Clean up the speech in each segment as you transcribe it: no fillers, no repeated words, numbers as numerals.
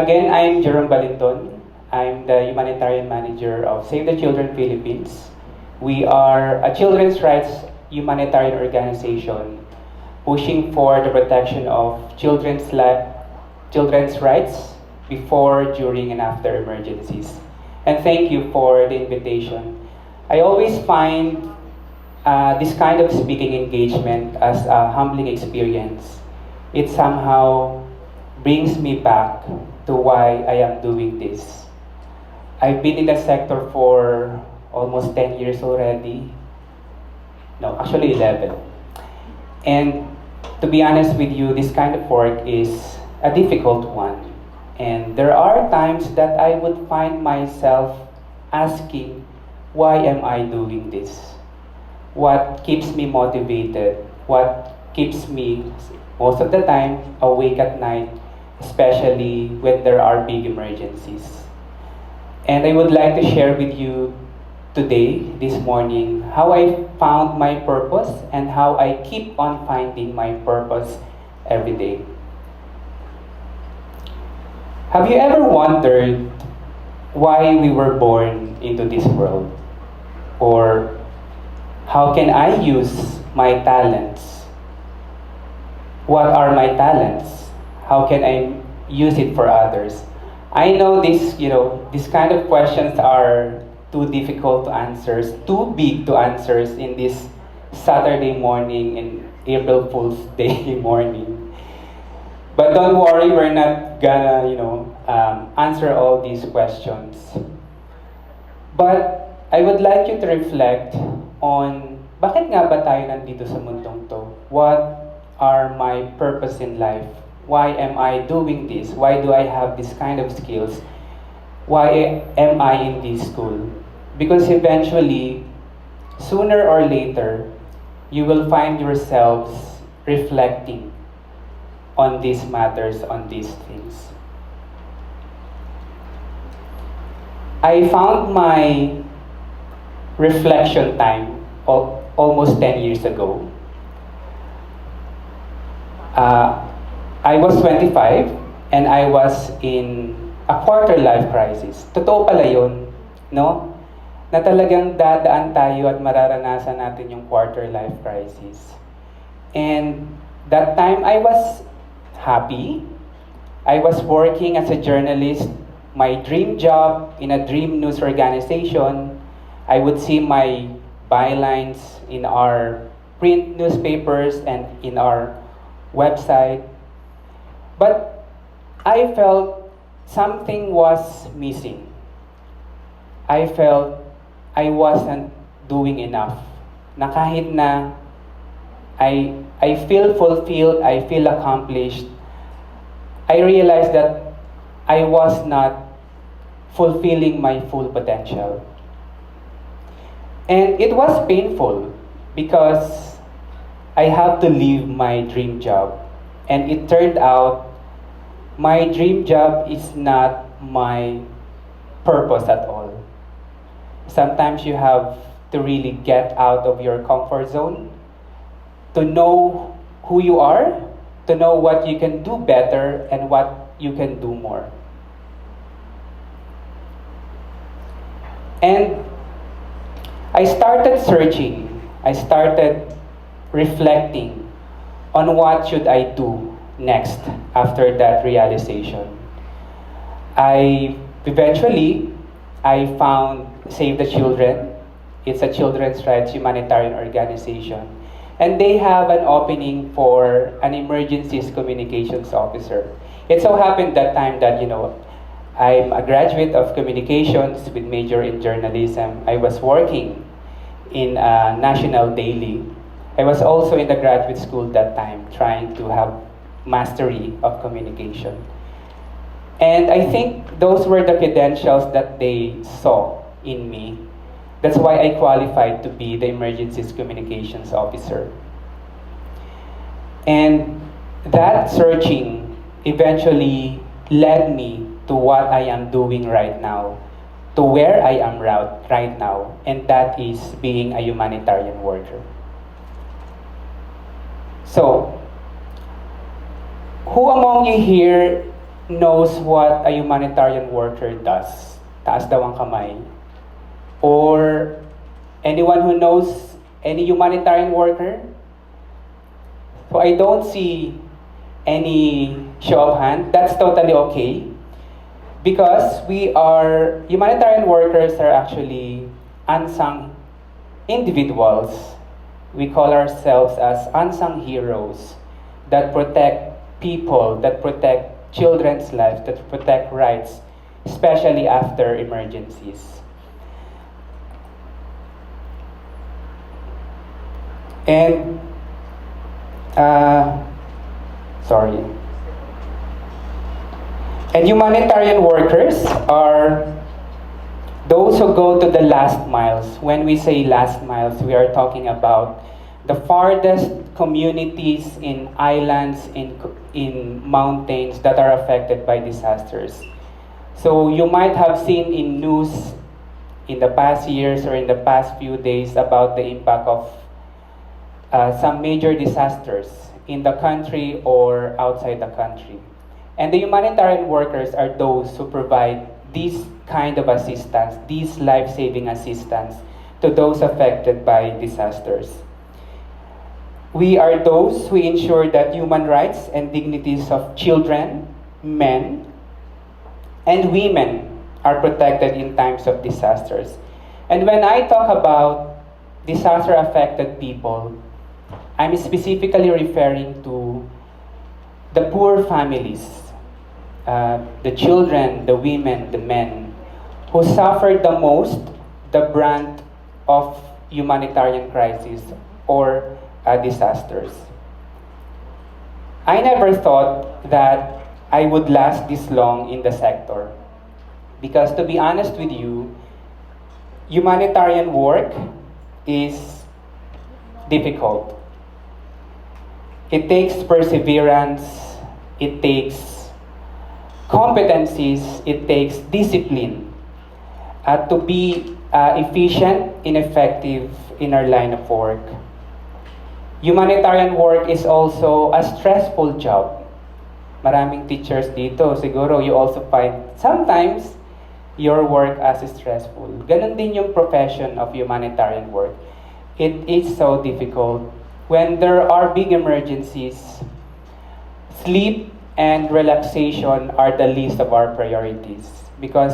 Again, I'm Jerome Balinton. I'm the Humanitarian Manager of Save the Children Philippines. We are a children's rights humanitarian organization pushing for the protection of children's rights before, during, and after emergencies. And thank you for the invitation. I always find this kind of speaking engagement as a humbling experience. It somehow brings me back to why I am doing this. I've been in the sector for almost 10 years already. No, actually 11. And to be honest with you, this kind of work is a difficult one. And there are times that I would find myself asking, why am I doing this? What keeps me motivated? What keeps me, most of the time, awake at night, especially when there are big emergencies? And I would like to share with you today, this morning, how I found my purpose and how I keep on finding my purpose every day. Have you ever wondered why we were born into this world? Or how can I use my talents? What are my talents? How can I use it for others? I know these kind of questions are too difficult to answer, too big to answer in this Saturday morning and April Fool's Day morning. But don't worry, we're not gonna, answer all these questions. But I would like you to reflect on bakit nga ba tayo nandito sa mundong to? What are my purpose in life? Why am I doing this? Why do I have this kind of skills? Why am I in this school? Because eventually, sooner or later, you will find yourselves reflecting on these matters, on these things. I found my reflection time almost 10 years ago. I was 25 and I was in a quarter life crisis. Totoo pala yun, no? Na talagang dadaan tayo at mararanasan natin yung quarter life crisis. And that time I was happy. I was working as a journalist, my dream job in a dream news organization. I would see my bylines in our print newspapers and in our website. But I felt something was missing. I felt I wasn't doing enough. Na kahit na I feel fulfilled, I feel accomplished, I realized that I was not fulfilling my full potential. And it was painful because I have to leave my dream job. And it turned out my dream job is not my purpose at all. Sometimes you have to really get out of your comfort zone to know who you are, to know what you can do better and what you can do more. And I started searching, I started reflecting on what should I do next after that realization. Eventually I found Save the Children. It's a children's rights humanitarian organization. And they have an opening for an emergencies communications officer. It so happened that time that, I'm a graduate of communications with major in journalism. I was working in a national daily. I was also in the graduate school that time, trying to have mastery of communication. And I think those were the credentials that they saw in me. That's why I qualified to be the emergencies communications officer. And that searching eventually led me to what I am doing right now, to where I am right now, and that is being a humanitarian worker. So, who among you here knows what a humanitarian worker does? Taas daw ang kamay. Or anyone who knows any humanitarian worker? So I don't see any show of hand. That's totally okay. Because humanitarian workers are actually unsung individuals. We call ourselves as unsung heroes that protect people, that protect children's lives, that protect rights, especially after emergencies. And, sorry. And humanitarian workers are those who go to the last miles. When we say last miles, we are talking about the farthest communities in islands, in mountains that are affected by disasters. So you might have seen in news in the past years or in the past few days about the impact of some major disasters in the country or outside the country. And the humanitarian workers are those who provide this kind of assistance, this life-saving assistance to those affected by disasters. We are those who ensure that human rights and dignities of children, men, and women are protected in times of disasters. And when I talk about disaster-affected people, I'm specifically referring to the poor families, the children, the women, the men, who suffered the most the brunt of humanitarian crisis or disasters. I never thought that I would last this long in the sector. Because to be honest with you, humanitarian work is difficult. It takes perseverance, it takes competencies, it takes discipline to be efficient and effective in our line of work. Humanitarian work is also a stressful job. Maraming teachers dito, siguro you also find sometimes your work as stressful. Ganon din yung profession of humanitarian work. It is so difficult. When there are big emergencies, sleep and relaxation are the least of our priorities. Because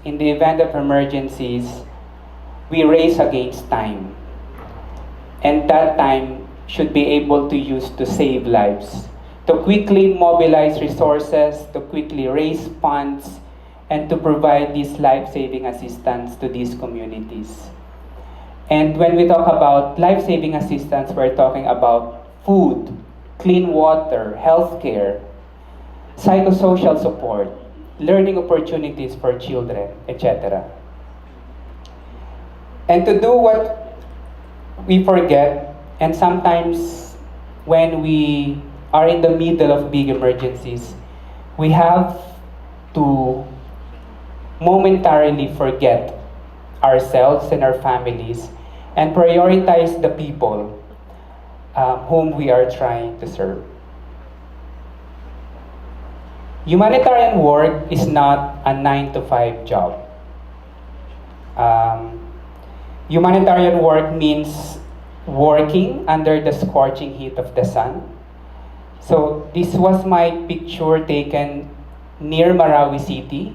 in the event of emergencies, we race against time. And that time should be able to use to save lives, to quickly mobilize resources, to quickly raise funds, and to provide this life-saving assistance to these communities. And when we talk about life-saving assistance, we're talking about food, clean water, healthcare, psychosocial support, learning opportunities for children, etc. And to do what we forget, and sometimes when we are in the middle of big emergencies, we have to momentarily forget ourselves and our families and prioritize the people whom we are trying to serve. Humanitarian work is not a 9-to-5 job. Humanitarian work means working under the scorching heat of the sun. So this was my picture taken near Marawi City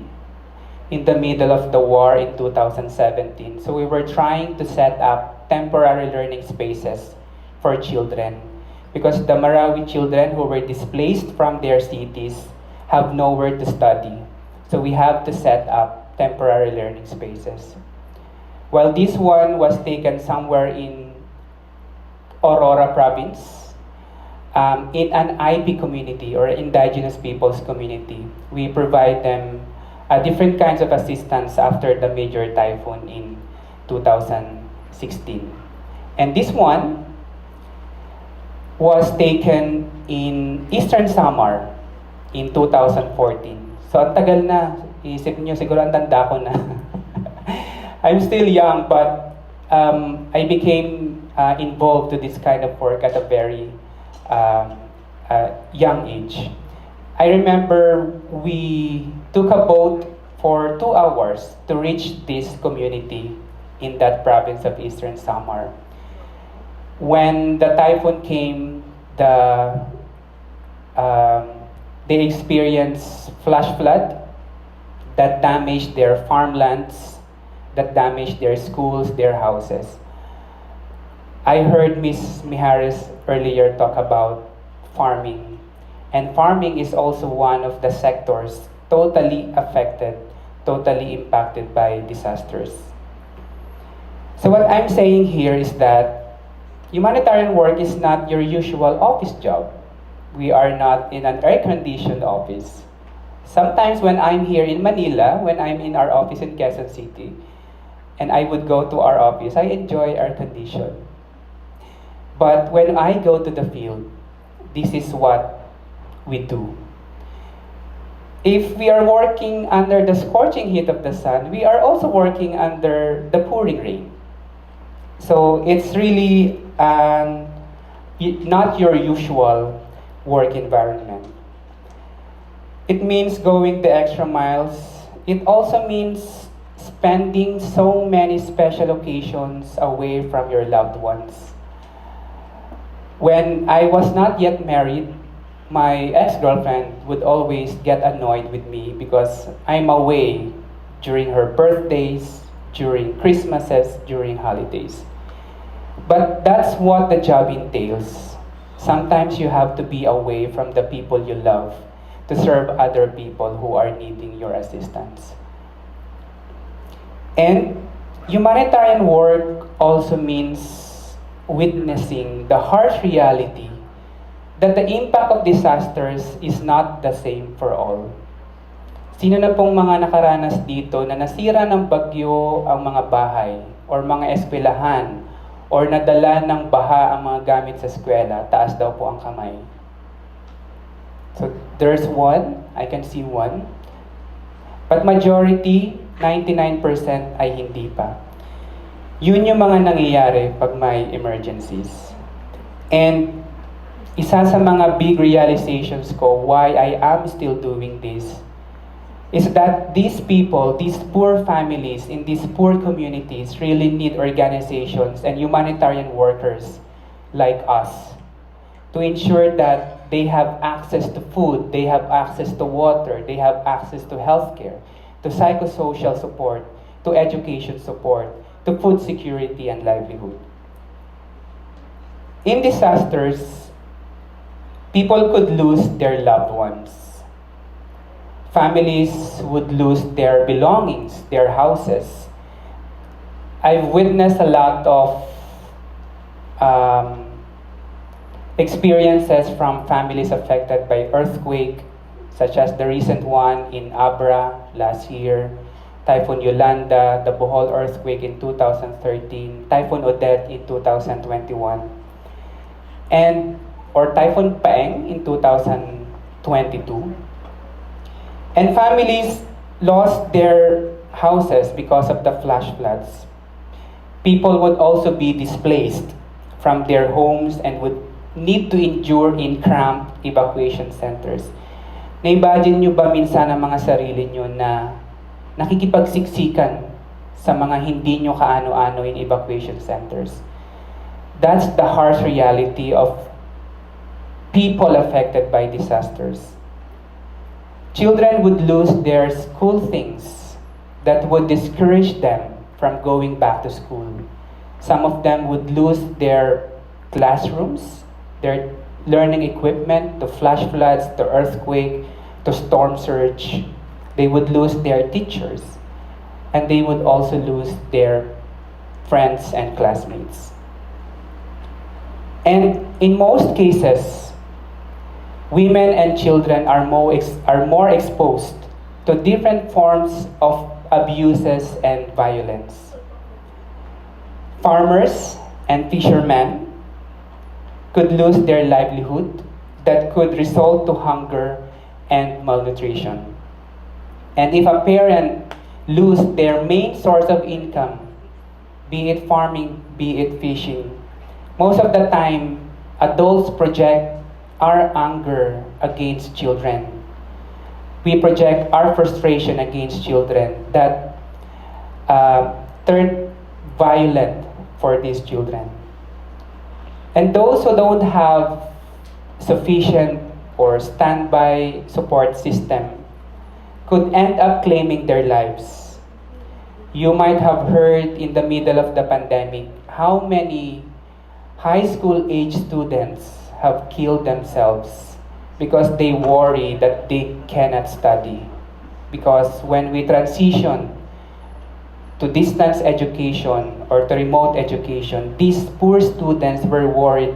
in the middle of the war in 2017. So we were trying to set up temporary learning spaces for children because the Marawi children who were displaced from their cities have nowhere to study. So we have to set up temporary learning spaces. Well, this one was taken somewhere in Aurora province, in an IP community or indigenous peoples community. We provide them different kinds of assistance after the major typhoon in 2016. And this one was taken in Eastern Samar in 2014. So ang tagal na, isip niyo siguro ang tanda ko na. I'm still young, but I became involved to this kind of work at a very young age. I remember we took a boat for 2 hours to reach this community in that province of Eastern Samar. When the typhoon came, um, they experienced flash flood that damaged their farmlands, that damaged their schools, their houses. I heard Ms. Mijares earlier talk about farming. And farming is also one of the sectors totally affected, totally impacted by disasters. So what I'm saying here is that humanitarian work is not your usual office job. We are not in an air-conditioned office. Sometimes when I'm here in Manila, when I'm in our office in Quezon City, and I would go to our office, I enjoy air condition. But when I go to the field, this is what we do. If we are working under the scorching heat of the sun, we are also working under the pouring rain. So it's really not your usual work environment. It means going the extra miles. It also means spending so many special occasions away from your loved ones. When I was not yet married, my ex-girlfriend would always get annoyed with me because I'm away during her birthdays, during Christmases, during holidays. But that's what the job entails. Sometimes you have to be away from the people you love to serve other people who are needing your assistance. And humanitarian work also means witnessing the harsh reality that the impact of disasters is not the same for all. Sino na pong mga nakaranas dito na nasira ng bagyo ang mga bahay or mga eskwelahan or nadala ng baha ang mga gamit sa eskwela? Taas daw po ang kamay. So there's one, I can see one. But majority, 99% ay hindi pa. Yun yung mga nangyayari pag may emergencies. And isa sa mga big realizations ko why I am still doing this is that these people, these poor families in these poor communities really need organizations and humanitarian workers like us to ensure that they have access to food, they have access to water, they have access to healthcare, to psychosocial support, to education support, to food security and livelihood. In disasters, people could lose their loved ones. Families would lose their belongings, their houses. I've witnessed a lot of experiences from families affected by earthquake, such as the recent one in Abra last year, Typhoon Yolanda, the Bohol earthquake in 2013, Typhoon Odette in 2021, or Typhoon Paeng in 2022. And families lost their houses because of the flash floods. People would also be displaced from their homes and would need to endure in cramped evacuation centers. Na-imagine nyo ba minsan ang mga sarili nyo na nakikipagsiksikan sa mga hindi nyo kaano-ano in evacuation centers? That's the harsh reality of people affected by disasters. Children would lose their school things that would discourage them from going back to school. Some of them would lose their classrooms, their learning equipment to flash floods, to earthquake, to storm surge. They would lose their teachers, and they would also lose their friends and classmates. And in most cases, women and children are more exposed to different forms of abuses and violence. Farmers and fishermen could lose their livelihood that could result to hunger and malnutrition. And if a parent lose their main source of income, be it farming, be it fishing, most of the time, adults project our anger against children We project our frustration against children that turn violent for these children. And those who don't have sufficient or standby support system could end up claiming their lives. You might have heard in the middle of the pandemic how many high school age students have killed themselves because they worry that they cannot study. Because when we transition to distance education or to remote education, these poor students were worried,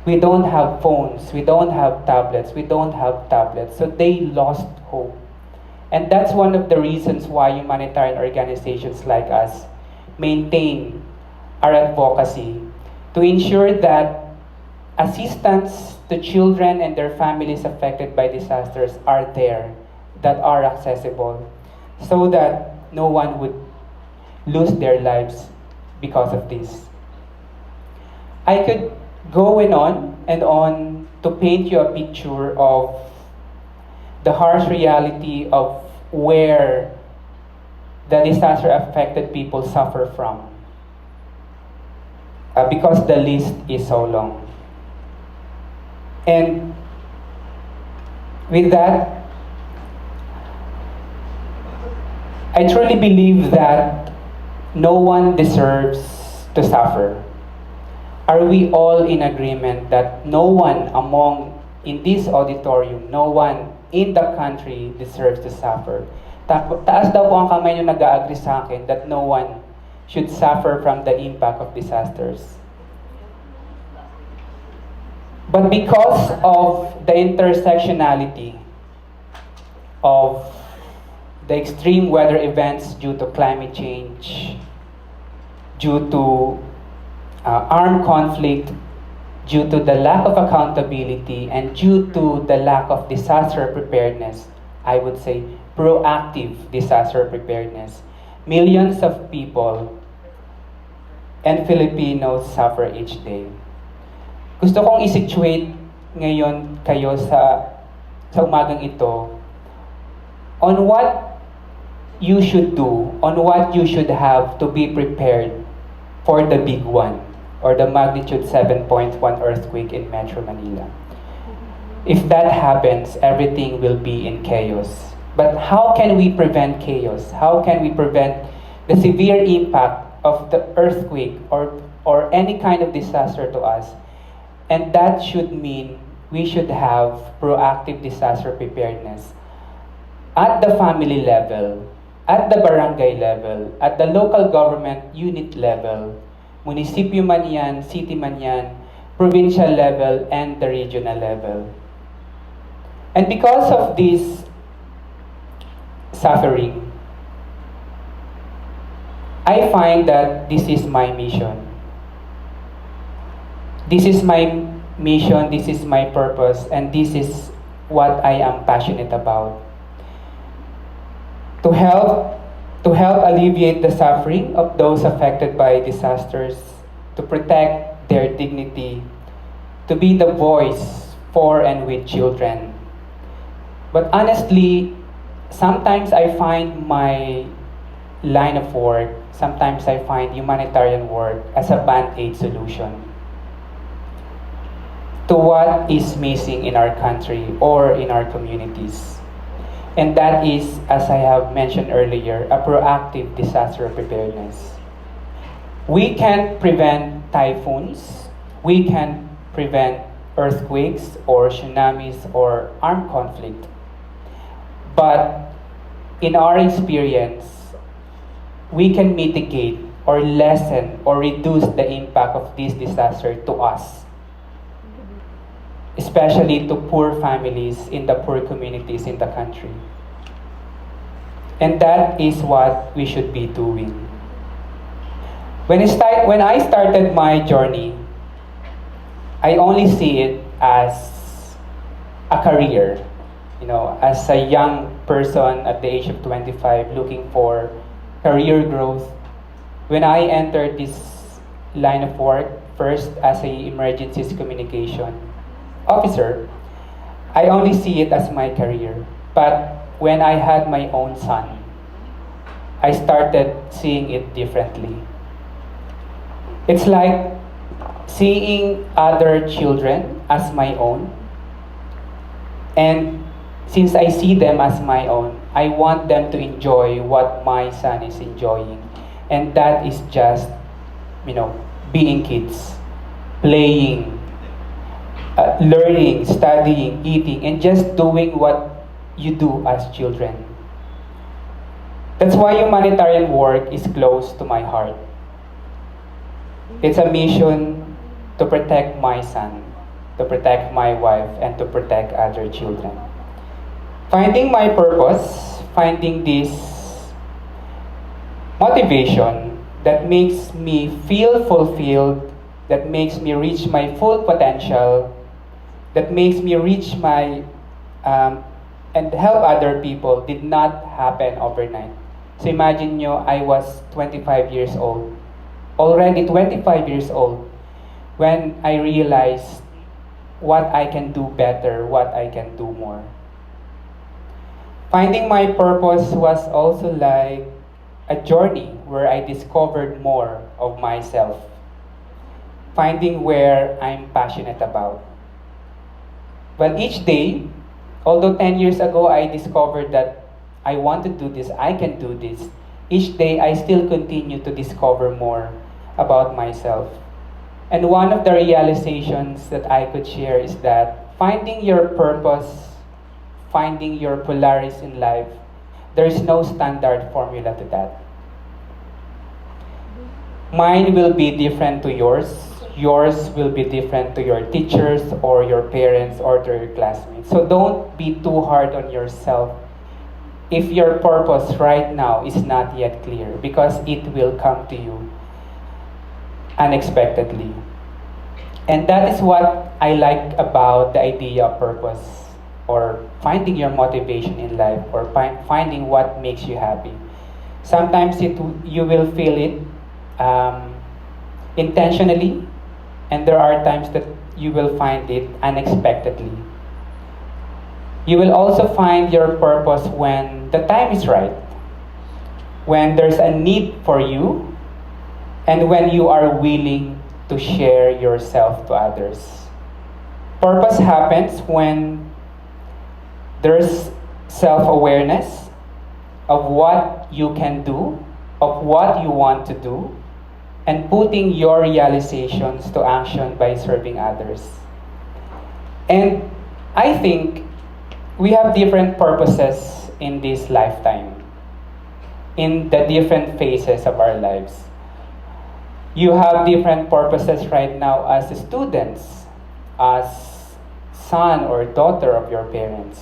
we don't have phones, we don't have tablets, so they lost hope. And that's one of the reasons why humanitarian organizations like us maintain our advocacy to ensure that assistance to children and their families affected by disasters are there, that are accessible, so that no one would lose their lives because of this. I could go on and on to paint you a picture of the harsh reality of where the disaster affected people suffer from, because the list is so long. And with that, I truly believe that no one deserves to suffer. Are we all in agreement that no one in this auditorium, no one in the country deserves to suffer? Taas daw po ang kamay nyo nag-agree sa akin that no one should suffer from the impact of disasters. But because of the intersectionality of the extreme weather events due to climate change, due to armed conflict, due to the lack of accountability, and due to the lack of disaster preparedness, I would say proactive disaster preparedness, millions of people and Filipinos suffer each day. Gusto kong i-situate ngayon kayo sa umagang ito on what you should do, on what you should have to be prepared for the big one, or the magnitude 7.1 earthquake in Metro Manila. If that happens, everything will be in chaos. But how can we prevent chaos? How can we prevent the severe impact of the earthquake or any kind of disaster to us? And that should mean we should have proactive disaster preparedness at the family level, at the barangay level, at the local government unit level, munisipyo man yan, city man yan, provincial level, and the regional level. And because of this suffering, I find that this is my mission. This is my mission, this is my purpose, and this is what I am passionate about. To help alleviate the suffering of those affected by disasters, to protect their dignity, to be the voice for and with children. But honestly, sometimes I find my line of work, sometimes I find humanitarian work as a band-aid solution to what is missing in our country or in our communities. And that is, as I have mentioned earlier, a proactive disaster preparedness. We can't prevent typhoons, we can't prevent earthquakes or tsunamis or armed conflict. But in our experience, we can mitigate or lessen or reduce the impact of this disaster to us, especially to poor families in the poor communities in the country. And that is what we should be doing. When I started my journey, I only see it as a career. As a young person at the age of 25 looking for career growth. When I entered this line of work, first as an emergencies communication officer, I only see it as my career. But when I had my own son, I started seeing it differently. It's like seeing other children as my own. And since I see them as my own, I want them to enjoy what my son is enjoying. And that is just, being kids, playing, learning, studying, eating, and just doing what you do as children. That's why humanitarian work is close to my heart. It's a mission to protect my son, to protect my wife, and to protect other children. Finding my purpose, finding this motivation that makes me feel fulfilled, that makes me reach my full potential, that makes me reach my and help other people did not happen overnight. So imagine I was 25 years old, already 25 years old, when I realized what I can do better, what I can do more. Finding my purpose was also like a journey where I discovered more of myself. Finding where I'm passionate about. Well, each day, although 10 years ago I discovered that I want to do this, I can do this, each day I still continue to discover more about myself. And one of the realizations that I could share is that finding your purpose, finding your polaris in life, there is no standard formula to that. Mine will be different to yours. Yours will be different to your teachers or your parents or to your classmates. So don't be too hard on yourself if your purpose right now is not yet clear, because it will come to you unexpectedly. And that is what I like about the idea of purpose, or finding your motivation in life, or finding what makes you happy. Sometimes you will feel it intentionally, and there are times that you will find it unexpectedly. You will also find your purpose when the time is right, when there's a need for you, and when you are willing to share yourself to others. Purpose happens when there's self-awareness of what you can do, of what you want to do, and putting your realizations to action by serving others. And I think we have different purposes in this lifetime, in the different phases of our lives. You have different purposes right now as students, as son or daughter of your parents.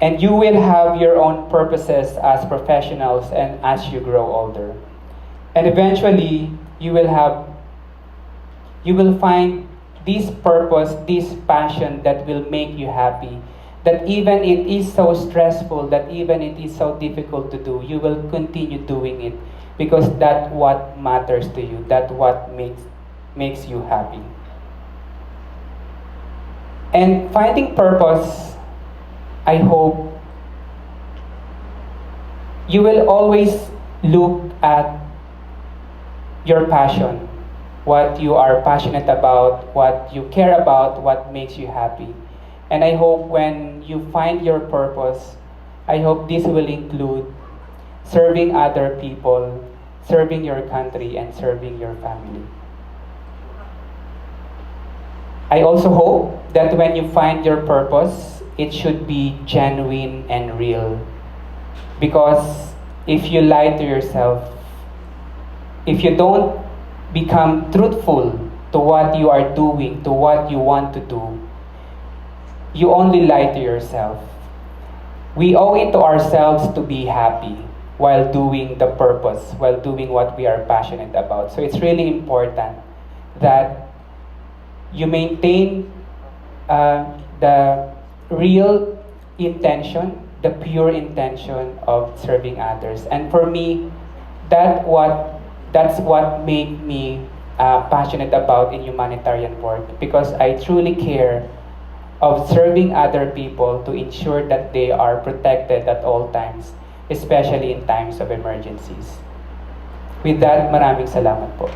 And you will have your own purposes as professionals and as you grow older. And eventually, you will find this purpose, this passion that will make you happy. That even it is so stressful, that even it is so difficult to do, you will continue doing it because that's what matters to you. That's what makes you happy. And finding purpose, I hope you will always look at your passion, what you are passionate about, what you care about, what makes you happy. And I hope when you find your purpose, I hope this will include serving other people, serving your country, and serving your family. I also hope that when you find your purpose, it should be genuine and real. Because if you lie to yourself, if you don't become truthful to what you are doing, to what you want to do, you only lie to yourself. We owe it to ourselves to be happy while doing the purpose, while doing what we are passionate about. So it's really important that you maintain the real intention, the pure intention of serving others. And for me, that's what made me passionate about in humanitarian work, because I truly care of serving other people to ensure that they are protected at all times, especially in times of emergencies. With that, maraming salamat po.